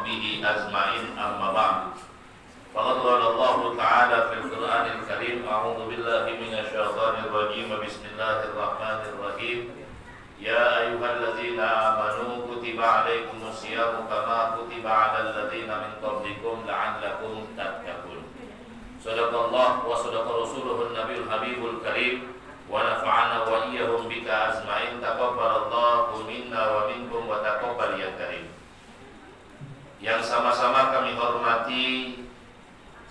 وصحبه أجمعين أما بعد فقد قال الله تعالى في القرآن الكريم أعوذ بالله من الشيطان الرجيم بسم الله الرحمن الرحيم يا أيها الذين آمنوا كتب عليكم الصيام كما كتب على الذين من قبلكم لعلكم تتقون صدق الله وصدق رسوله النبي الحبيب الكريم ونفعنا وإياهم بك أجمعين تقبل الله منا ومنكم وتقبل ya karim. Yang sama-sama kami hormati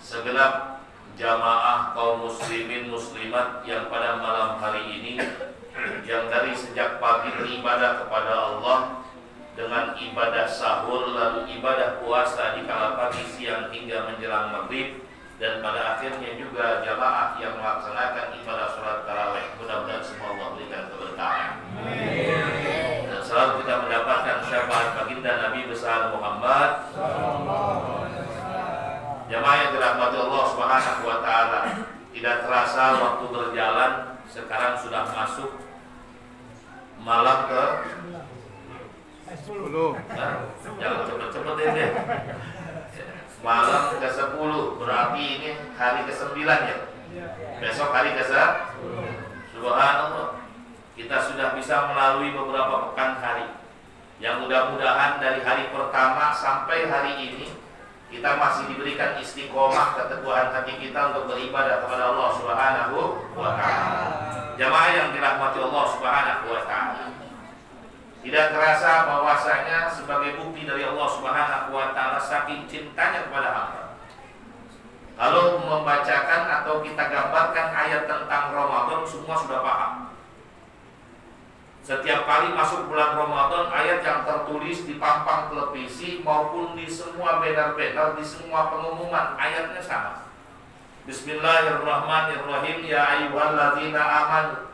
segenap jamaah kaum muslimin muslimat yang pada malam hari ini yang dari sejak pagi beribadah kepada Allah dengan ibadah sahur lalu ibadah puasa di kala pagi siang hingga menjelang maghrib, dan pada akhirnya juga jamaah yang melaksanakan ibadah sholat tarawih. Mudah-mudahan semua Allah berikan keberkahan. Dan selalu kita mendapatkan syafaat baginda Nabi besar Muhammad. Jamaah yang dirahmati Allah Subhanahu wa taala, tidak terasa waktu berjalan, sekarang sudah masuk malam ke 10. Nah, jangan cepet-cepet deh. Malam ke-10, berarti ini hari ke-9 ya. Besok hari ke-10. Subhanallah. Kita sudah bisa melalui beberapa pekan hari. Yang mudah-mudahan dari hari pertama sampai hari ini kita masih diberikan istiqomah keteguhan hati kita untuk beribadah kepada Allah Subhanahu wa taala. Jamaah yang dirahmati Allah Subhanahu wa taala, tidak terasa bahwasanya sebagai bukti dari Allah Subhanahu wa taala saking cintanya kepada hamba, kalau membacakan atau kita gambarkan ayat tentang Ramadan semua sudah paham. Setiap kali masuk bulan Ramadan, ayat yang tertulis di pampang televisi maupun di semua banner-banner, di semua pengumuman, ayatnya sama. Bismillahirrahmanirrahim. Ya ayyuhalladzina amanu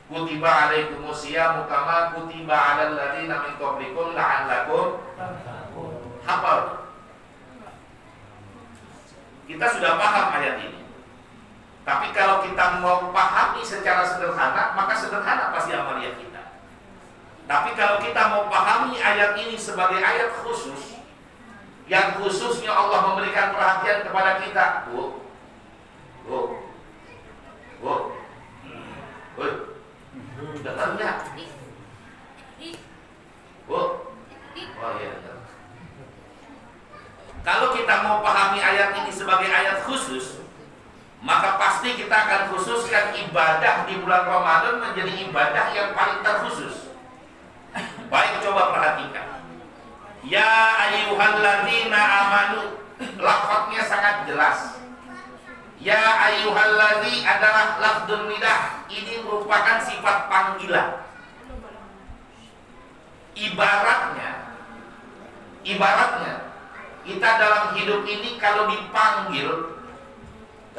kutiba alaikumusyamu kama kutiba alal ladzina min qablikum la'allakum tattaqun. Hafal. Kita sudah paham ayat ini. Tapi kalau kita mau pahami secara sederhana, maka sederhana pasti amalia kita. Tapi kalau kita mau pahami ayat ini sebagai ayat khusus, yang khususnya Allah memberikan perhatian kepada kita, dengarnya, oh iya. Kalau kita mau pahami ayat ini sebagai ayat khusus, maka pasti kita akan khususkan ibadah di bulan Ramadan menjadi ibadah yang paling terkhusus. Baik, coba perhatikan. Ya ayyuhalladzina amanu, lafadznya sangat jelas. Ya ayyuhalladzi adalah lafdzun nidah. Ini merupakan sifat panggilan. Ibaratnya kita dalam hidup ini kalau dipanggil,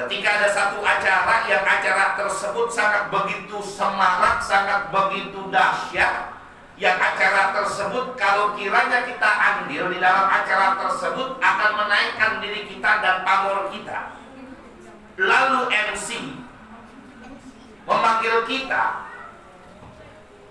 ketika ada satu acara yang acara tersebut sangat begitu semarak, sangat begitu dahsyat, yang acara tersebut kalau kiranya kita andil di dalam acara tersebut akan menaikkan diri kita dan pamor kita. Lalu MC memanggil kita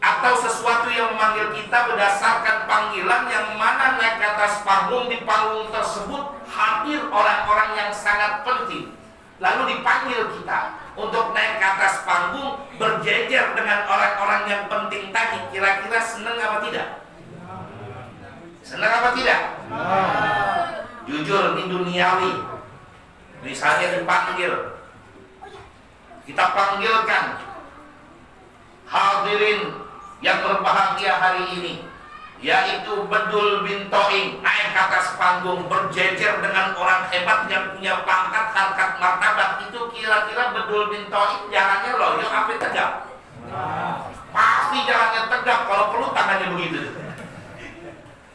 atau sesuatu yang memanggil kita berdasarkan panggilan yang mana naik ke atas panggung, di panggung tersebut hadir orang-orang yang sangat penting. Lalu dipanggil kita untuk naik ke atas panggung berjejer dengan orang-orang yang penting tadi. Kira-kira senang apa tidak? Senang apa tidak? Jujur, ini duniawi. Misalnya dipanggil, kita panggilkan hadirin yang berbahagia hari ini, yaitu Bedul bin Toing, naik ke atas panggung berjejer dengan orang hebat yang punya pangkat, harkat, martabat. Itu kira-kira Bedul bin Toing jalannya loyo apa tegak? Pasti jalannya tegak, kalau perlu tangannya begitu.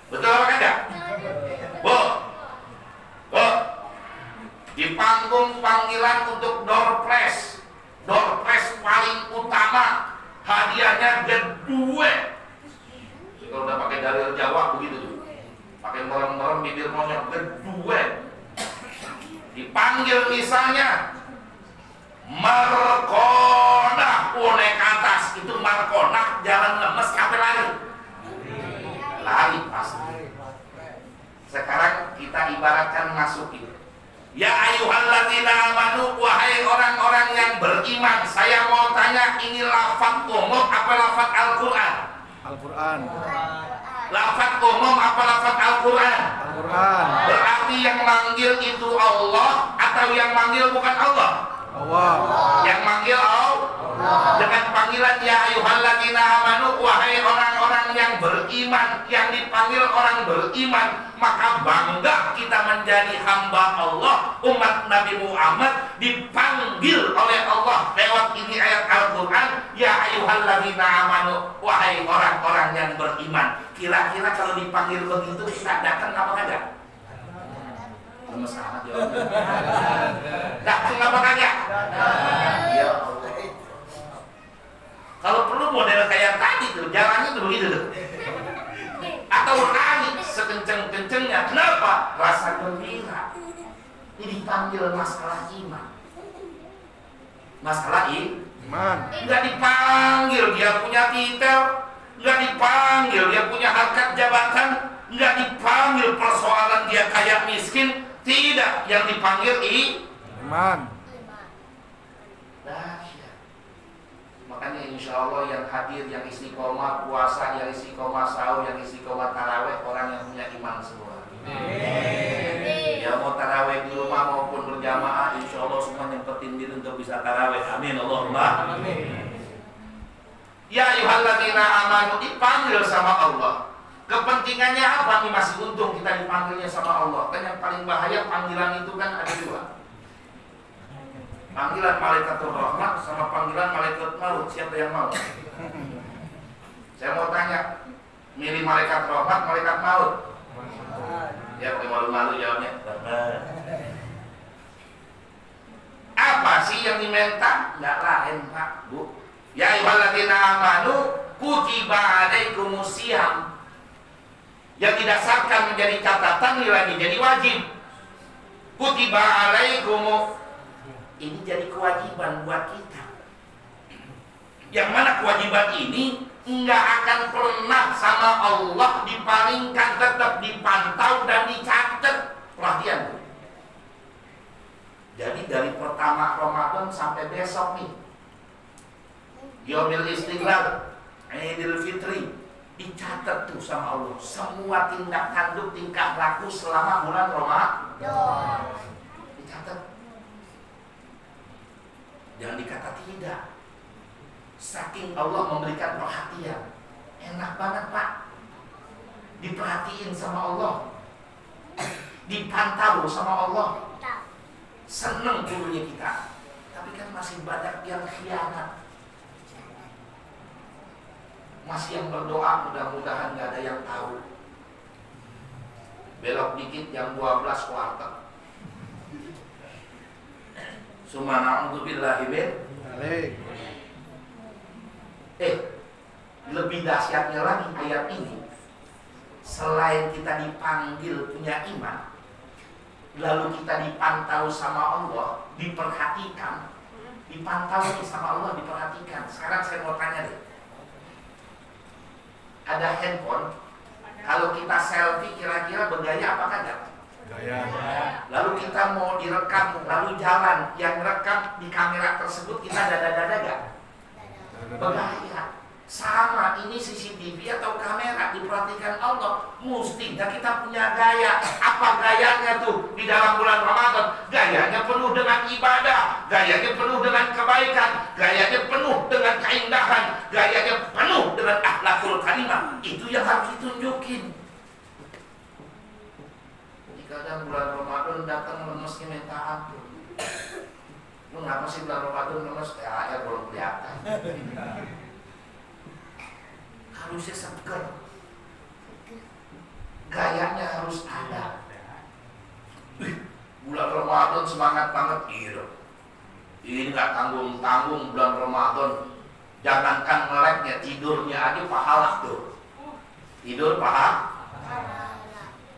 Betul apa enggak? Bu, di panggung panggilan untuk door prize paling utama, hadiahnya gede. Kalau udah pakai dalil Jawa begitu tuh, pakai merem-merem bibir monyet gede. Dipanggil misalnya Markonah, naik ke atas, itu Markonah jalan lemes, sampai lari pasti. Sekarang kita ibaratkan masuk itu. Ya ayyuhalladzina amanu, wahai orang-orang yang beriman. Saya mau tanya, ini lafaz umum apa lafaz Al-Quran? Al-Quran. Lafaz umum apa lafaz Al-Quran? Al-Quran. Berarti yang manggil itu Allah atau yang manggil bukan Allah? Allah. Yang manggil Allah. Dengan panggilan ya ayyuhalladzina amanu, wahai orang-orang yang beriman, yang dipanggil orang beriman, maka bangga kita menjadi hamba Allah, umat Nabi Muhammad dipanggil oleh Allah lewat ini ayat Al-Quran, ya ayyuhalladzina amanu, wahai orang-orang yang beriman. Kira-kira kalau dipanggil begitu kita datang apa kagak? Lemes amat jawabnya. Datang apa kagak? Ya Allah. Kalau perlu model kayak tadi tuh, jalannya tuh begitu tuh. Atau lari sekenceng-kencengnya. Kenapa? Rasa gembira. Ini dipanggil masalah iman. Masalah iman. Enggak dipanggil dia punya titel, enggak dipanggil dia punya harkat jabatan, enggak dipanggil persoalan dia kaya miskin. Tidak, yang dipanggil iman. Makanya insya Allah yang hadir, yang istiqomah puasa, yang istiqomah sahur, yang istiqomah taraweh, orang yang punya iman semua. Ya mau taraweh di rumah maupun berjamaah, insya Allah semua nyempetin diri untuk bisa taraweh. Amin Allahumma. Ya ayyuhalladzina amanu, dipanggil sama Allah. Kepentingannya apa nih? Masih untung kita dipanggilnya sama Allah. Kan yang paling bahaya panggilan itu kan ada dua. Panggilan malaikatul rahmat sama panggilan malaikat maut. Siapa yang mau? Saya mau tanya, milih malaikat rahmat, malaikat maut? Ya, pakai malu-malu jawabnya. Apa sih yang diminta? Nggak lain Pak, Bu. Ya ayyuhalladzina amanu, kutiba alaikumusiyam. Yang didasarkan menjadi catatan nilai jadi wajib. Kutiba alaikumu, ini jadi kewajiban buat kita. Yang mana kewajiban ini nggak akan pernah sama Allah dipalingkan, tetap dipantau dan dicatat. Perhatian. Jadi dari pertama Ramadan sampai besok nih, Yaumil Istiqlal, Idul Fitri, dicatat tuh sama Allah semua tindak tanduk tingkah laku selama bulan Ramadan. Dicatat. Jangan dikata tidak. Saking Allah memberikan perhatian. Enak banget Pak, diperhatiin sama Allah, dipantau sama Allah. Seneng dulunya kita. Tapi kan masih banyak yang khianat. Masih yang berdoa mudah-mudahan gak ada yang tahu. Belok dikit jam 12 warteg. Subhanallah min. Lebih dahsyatnya lagi ayat ini. Selain kita dipanggil punya iman, lalu kita dipantau sama Allah, diperhatikan. Dipantau sama Allah, diperhatikan. Sekarang saya mau tanya deh. Ada handphone, kalau kita selfie kira-kira bergaya apa kagak? Gaya. Lalu kita mau direkam, lalu jalan, yang rekam di kamera tersebut kita dada-dada gak? Bergaya. Sama, ini CCTV atau kamera diperhatikan Allah. Mestinya kita punya gaya. Apa gayanya tuh di dalam bulan Ramadan? Gayanya penuh dengan ibadah, gayanya penuh dengan kebaikan, gayanya penuh dengan keindahan, gayanya penuh dengan akhlakul karimah. Itu yang harus ditunjukin. Kadang bulan Ramadan datang lemesnya minta ampun. Lu ngapa sih bulan Ramadan lemes? THR belum kelihatan. Harusnya seger. Gayanya harus ada. Bulan Ramadan semangat banget. Iya. Ini gak tanggung-tanggung bulan Ramadan. Jangankan meleknya, tidurnya aja pahala tuh. Tidur pahala.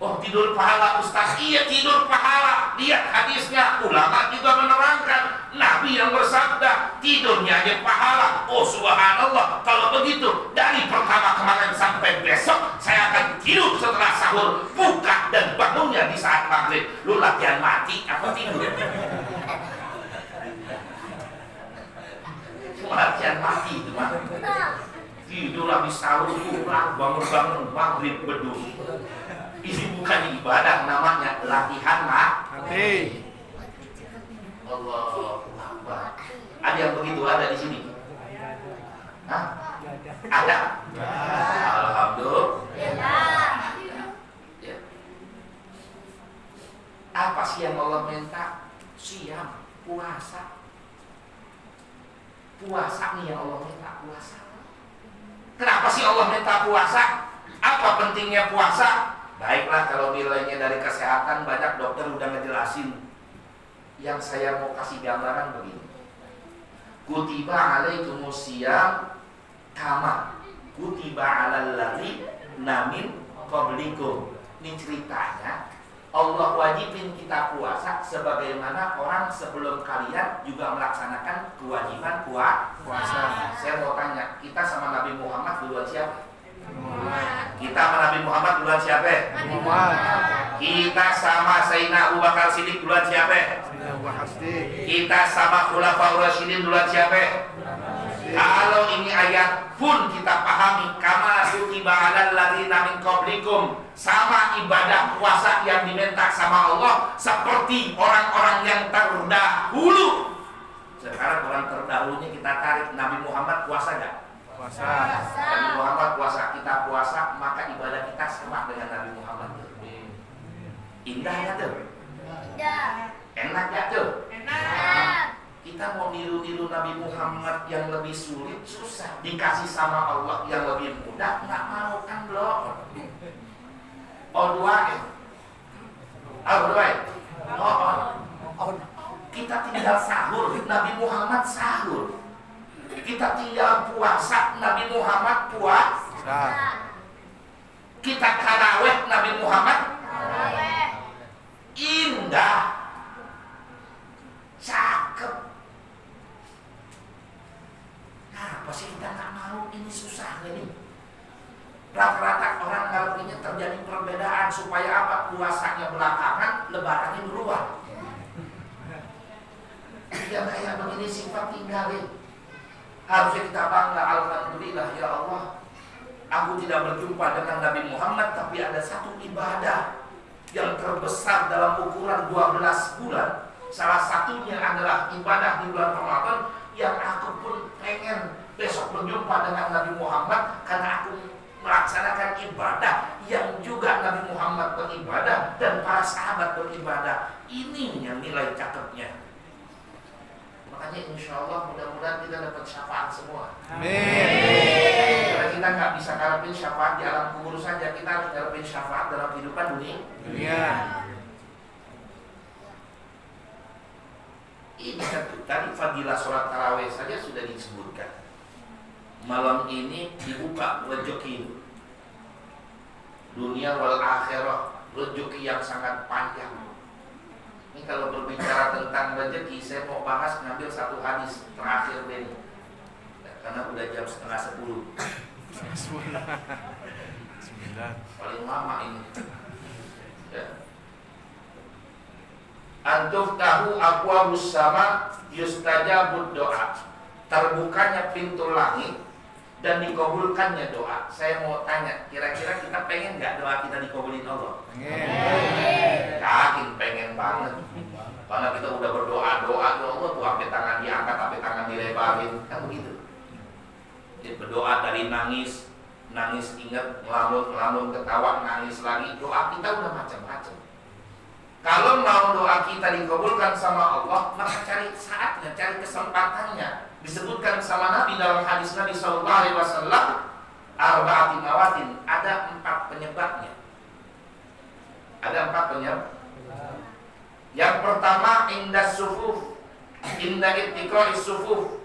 Oh, tidur pahala Ustaz. Iya, tidur pahala. Lihat hadisnya, ulama juga menerangkan. Nabi yang bersabda, tidurnya aja pahala. Oh subhanallah. Kalau begitu, dari pertama kemarin sampai besok, saya akan tidur setelah sahur, buka dan bangunnya di saat maghrib. maghrib. Lu latihan mati apa tidur? Latihan mati itu mah. Tidur habis sahur pulang bangun maghrib beduk. Ini bukan ibadah, namanya latihan Hati. Allah Akbar. Ada yang begitu ada di sini? Hah? Ada? Alhamdulillah. Ya. Apa sih yang Allah minta? Siam, puasa. Puasa nih yang Allah minta, puasa. Kenapa sih Allah minta puasa? Apa pentingnya puasa? Baiklah, kalau nilainya dari kesehatan banyak dokter udah ngejelasin. Yang saya mau kasih gambaran begini. Kutiba alaikumus siyam kama kutiba alal ladzina min qablikum. Ini ceritanya Allah wajibin kita puasa sebagaimana orang sebelum kalian juga melaksanakan kewajiban puasa. Saya mau tanya, kita sama Nabi Muhammad duluan siapa? Kita sama Nabi Muhammad duluan siapa? Muhammad. Kita sama Sayyidina Abu Bakar Siddiq duluan siapa? Kita sama Khulafaur Rasyidin duluan siapa? Kalau ini ayat pun kita pahami kama kutiba alal ladzina min qablikum, sama ibadah puasa yang diminta sama Allah seperti orang-orang yang terdahulu. Sekarang orang terdahulunya kita tarik, Nabi Muhammad puasa enggak? Puasa. Nabi Muhammad puasa, kita puasa, maka ibadah kita sama dengan Nabi Muhammad. Indah ya tuh? Indah. Enak ya tuh? Enak. Kita mau niru-niru Nabi Muhammad yang lebih sulit, susah. Dikasih sama Allah yang lebih mudah, nggak mau kan belum? Oh dua kita tinggal sahur, Nabi Muhammad sahur. Kita tinggal puasa, Nabi Muhammad puasa. Kita tarawih, Nabi Muhammad indah, cakep. Apa sih kita nggak mau? Ini susah ini. Rata-rata orang kalau ini terjadi perbedaan supaya apa? Puasanya belakangan, lebarannya duluan. Yang kayak begini sifat tinggalin. Harusnya kita bangga, alhamdulillah ya Allah. Aku tidak berjumpa dengan Nabi Muhammad, tapi ada satu ibadah yang terbesar dalam ukuran 12 bulan. Salah satunya adalah ibadah di bulan Ramadan yang aku pun pengen besok berjumpa dengan Nabi Muhammad, karena aku melaksanakan ibadah yang juga Nabi Muhammad beribadah dan para sahabat beribadah. Ini yang nilai cakepnya. Makanya insya Allah mudah-mudahan kita dapat syafaat semua. Amin. Karena kita nggak bisa ngarepin syafaat di alam kubur saja, kita harus ngarepin syafaat dalam kehidupan dunia. Ini tadi fadilah sholat tarawih saja sudah disebutkan. Malam ini dibuka rezeki dunia wal akhirah, rezeki yang sangat panjang. Ini kalau berbicara tentang rezeki, saya mau bahas ngambil satu hadis terakhir ini, karena udah jam 9:30. 9. Paling lama ini. Ya. Antum tahu abwabus sama yustajabud doa. Terbukanya pintu langit dan dikabulkannya doa. Saya mau tanya, kira-kira kita pengen nggak doa kita dikabulin Allah? Yakin pengen banget. Karena kita udah berdoa-doa, ya Allah tuh sampai tangan diangkat, sampai tangan dilebarin, kan begitu. Jadi berdoa dari nangis ingat, ngelamun, ketawa, nangis lagi. Doa kita udah macam-macam. Kalau mau doa kita dikabulkan sama Allah, maka cari saatnya, cari kesempatannya. Disebutkan sama Nabi dalam hadis Nabi SAW, arba'ati mawatin, ada 4 penyebabnya. Ada 4 penyebab. Yang pertama, indah sufuf, indah ittiqa'is sufuf.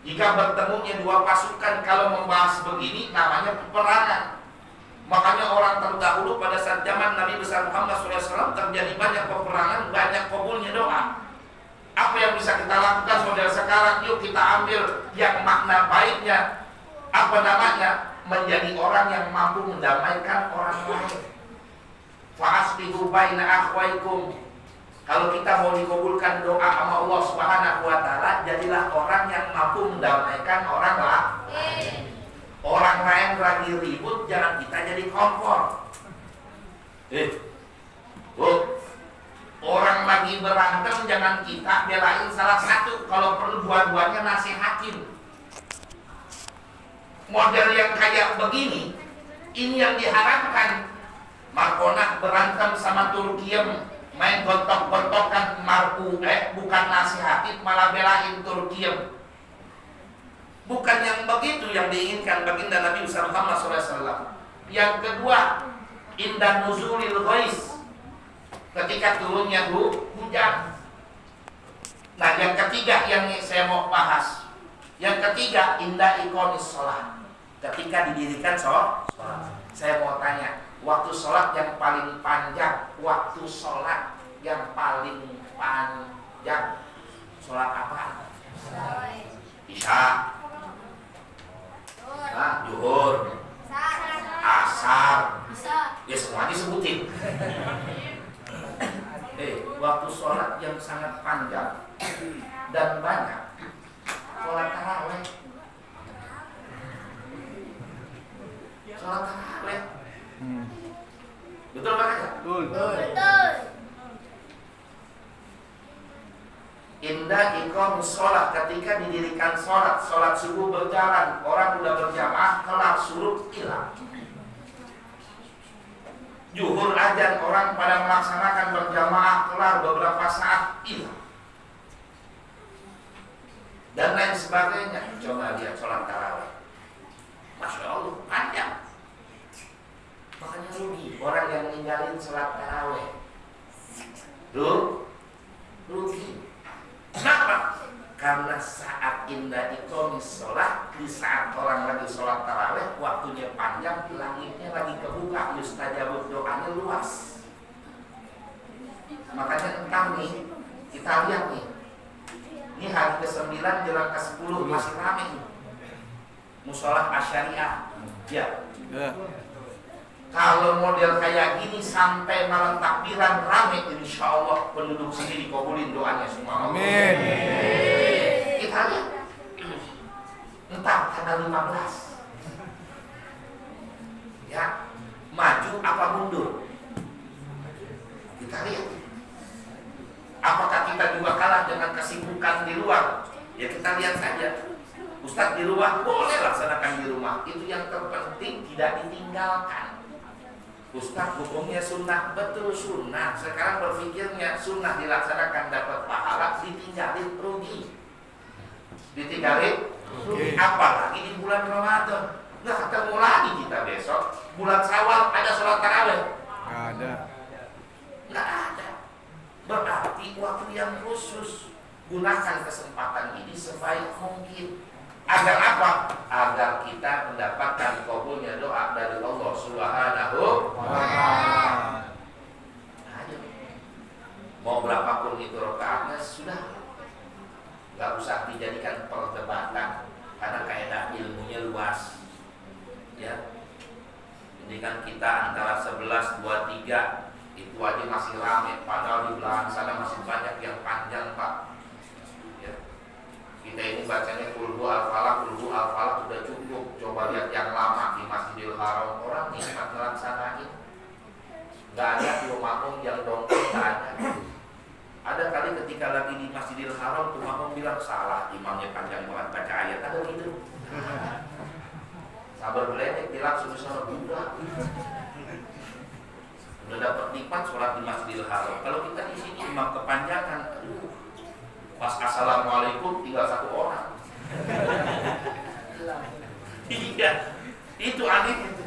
Jika bertemunya dua pasukan, kalau membahas begini namanya peperangan. Makanya orang terdahulu pada saat zaman Nabi besar Muhammad SAW terjadi banyak peperangan, banyak kabulnya doa. Apa yang bisa kita lakukan model sekarang? Yuk kita ambil yang makna baiknya. Apa namanya? Menjadi orang yang mampu mendamaikan orang lain. Fa'aslihu baina akhwaikum. Kalau kita mau dikabulkan doa sama Allah Subhanahu wa taala, jadilah orang yang mampu mendamaikan orang lain. Orang lain lagi ribut, jangan kita jadi kompor. Orang lagi berantem, jangan kita belain salah satu. Kalau perlu dua-duanya nasihatin. Model yang kayak begini, ini yang diharapkan. Markona berantem sama Turkiem, main gontok-gontokan marpu, bukan nasihatin malah belain Turkiem. Bukan yang begitu yang diinginkan baginda Nabi Muhammad SAW. Yang kedua, indah nuzulil ghais, ketika turunnya hujan. Nah, yang ketiga yang saya mau bahas, yang ketiga indah ikonis sholat, ketika didirikan sholat. Saya mau tanya, waktu sholat yang paling panjang, waktu sholat yang paling panjang, sholat apa? Isya, zuhur, asar, ya semua disebutin. Waktu sholat yang sangat panjang dan banyak, sholat tarawih. Sholat tarawih, betul kan? Betul. Indah iqamus sholat, ketika didirikan sholat, sholat subuh berjalan, orang udah berjamaah, kelar surut hilang. Zuhur azan, orang pada melaksanakan berjamaah, kelar beberapa saat hilang. Dan lain sebagainya. Coba lihat sholat tarawih, Masya Allah, panjang. Makanya rugi orang yang ninggalin sholat tarawih. Rugi. Kenapa? Karena saat indah iqamis sholat, di saat orang lagi sholat tarawih, waktunya panjang, langitnya lagi kebuka, yustajabut doanya luas. Makanya entah nih, kita lihat nih, ini hari ke-9 jelang ke-10 masih rame nih, musolah asyariah. Ya. Kalau model kayak gini sampai malam takbiran rame, insya Allah penduduk sini dikabulin doanya semua. Amin. Kita lihat, entah tanggal 15, ya, maju apa mundur. Kita lihat, apakah kita juga kalah dengan kesibukan di luar? Ya kita lihat saja. Ustadz di rumah boleh laksanakan di rumah, itu yang terpenting tidak ditinggalkan. Ustaz hukumnya sunnah, betul sunnah. Sekarang berpikirnya sunnah dilaksanakan dapat pahala, ditinggalin rugi. Ditinggalin rugi. Apalagi di bulan Ramadan. Nggak ketemu lagi kita besok. Bulan Syawal ada sholat tarawih? Nggak ada. Nggak ada. Berarti waktu yang khusus. Gunakan kesempatan ini sebaik mungkin. Agar apa? Agar kita mendapatkan kabulnya doa dari Allah Subhanahu wa ta'ala. Ayo. Mau berapapun itu rakaatnya sudah. Gak usah dijadikan perdebatan karena kaidah ilmunya luas. Ya. Ini kan kita antara 11, 2, 3 itu aja masih rame, padahal di belakang sana masih banyak yang panjang, Pak. Kita ini bacanya kulhu al-falaq udah cukup. Coba lihat yang lama di Masjidil Haram, orang nikmat melaksanain. Gak ada tuh makmum yang dongkol, gak ada. Ada kali ketika lagi di Masjidil Haram tuh makmum bilang salah, imamnya panjang banget baca ayat, ada gitu. Sabar beledek, langsung sholat budak. Udah dapat nikmat sholat di Masjidil Haram. Kalau kita di sini imam kepanjangan, aduh. Pas assalamualaikum tinggal satu orang. Iya, itu aneh itu.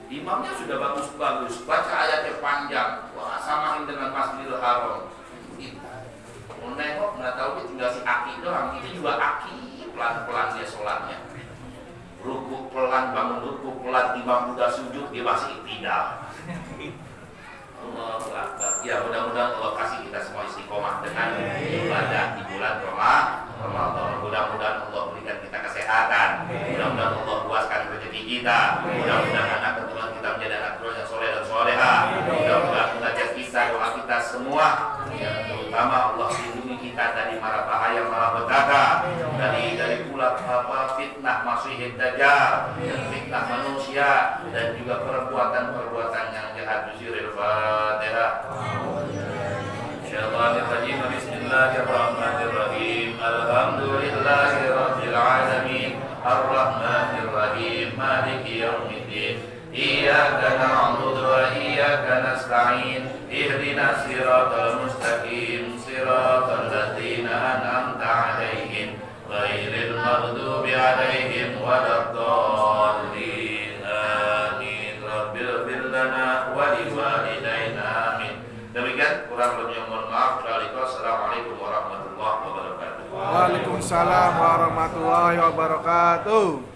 Imamnya sudah bagus-bagus, baca ayatnya panjang, wah samain dengan Masjidil Haram. Mau nengok nggak tahu dia tinggal si aki doang, itu juga aki pelan-pelan dia sholatnya. Ruku pelan, bangun ruku pelan, imam udah sujud dia masih iktidal. Allahu Akbar. Ya mudah-mudahan Allah kasih kita semua istiqomah dengan ibadah di bulan Ramadan. Mudah-mudahan Allah berikan kita kesehatan. Mudah-mudahan Allah luaskan rezeki kita. Mudah-mudahan anak keturunan kita menjadi anak keturunan yang soleh dan soleha. Mudah-mudahan kita semua, ya, terutama Allah lindungi kita dari mara bahaya malapetaka, dari pula fitnah Masiihid Dajjal, fitnah manusia, dan juga perbuatan-perbuatan yang jahat. Al-Fatihah. Bismillahirrahmanirrahim. Alhamdulillahirabbil alamin. Ar-Rahmanirrahim. Maliki yaumiddin. Iyyaka na'budu wa iyyaka nasta'in. Ihdinas siratal mustaqim. Siratal ladzina an'amta 'alaihim ghairil maghdubi 'alaihim waladdallin. Amin. Rabbil ighfir lana wa liwalidayna. Amin. Demikian, kurang lebihnya mohon maaf. Assalamualaikum warahmatullahi wabarakatuh. Waalaikumsalam warahmatullahi wabarakatuh.